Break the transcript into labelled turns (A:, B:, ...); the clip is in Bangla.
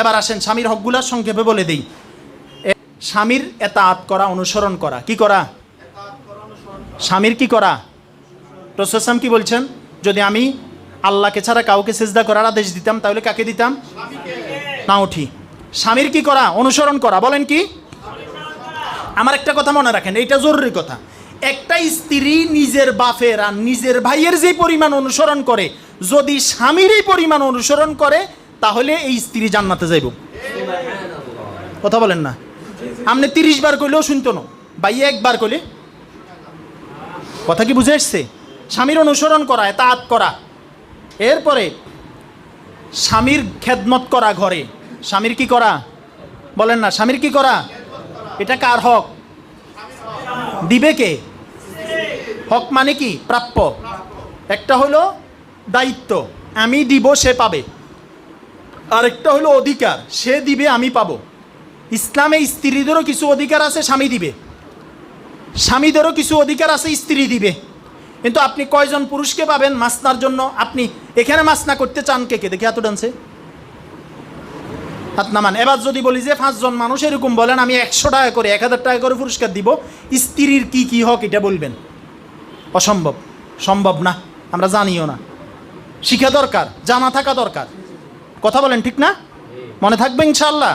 A: এবার আসেন স্বামীর হকগুলার সংক্ষেপে বলে দিই। স্বামীর এতাআত করা, অনুসরণ করা। কি করা? স্বামীর কি করা? রাসূল সাল্লাল্লাহু আলাইহি ওয়াসাল্লাম কি বলছেন? যদি আমি আল্লাহকে ছাড়া কাউকে সিজদা করার আদেশ দিতাম তাহলে কাকে দিতাম? না উঠি। স্বামীর কি করা? অনুসরণ করা। বলেন কি? আমার একটা কথা মনে রাখেন, এইটা জরুরি কথা। একটা স্ত্রী নিজের বাপের আর নিজের ভাইয়ের যে পরিমাণ অনুসরণ করে, যদি স্বামীর এই পরিমাণ অনুসরণ করে তাহলে এই স্ত্রী জান্নাতে যাইব। কথা বলেন না? আপনি 30 বার কইলেও শুনতো না, ভাইয়া একবার কইলে। কথা কি বুঝে আসছে? স্বামীর অনুসরণ করা, এতাআত করা। এরপরে স্বামীর খেদমত করা ঘরে। স্বামীর কি করা? বলেন না, স্বামীর কি করা? এটা কার হক? দিবে কে? হক মানে কি? প্রাপ্য। একটা হলো দায়িত্ব, আমি দিব সে পাবে। আরেকটা হলো অধিকার, সে দিবে আমি পাবো। ইসলামে স্ত্রীদেরও কিছু অধিকার আছে, স্বামী দিবে। স্বামীদেরও কিছু অধিকার আছে, স্ত্রী দিবে। কিন্তু আপনি কয়জন পুরুষকে পাবেন মাসনার জন্য? আপনি এখানে মাসনা করতে চান কে কে? দেখি হাত ডানছে, হাত নামান। এবার যদি বলি যে 5 জন মানুষ এরকম বলেন আমি 100 টাকা করে 1000 টাকা করে পুরস্কার দিব, স্ত্রীর কি কি হক এটা বলবেন। অসম্ভব, সম্ভব না, আমরা জানিও না। শিখা দরকার, জানা থাকা দরকার। কথা বলেন ঠিক না? মনে থাকবে ইনশাআল্লাহ।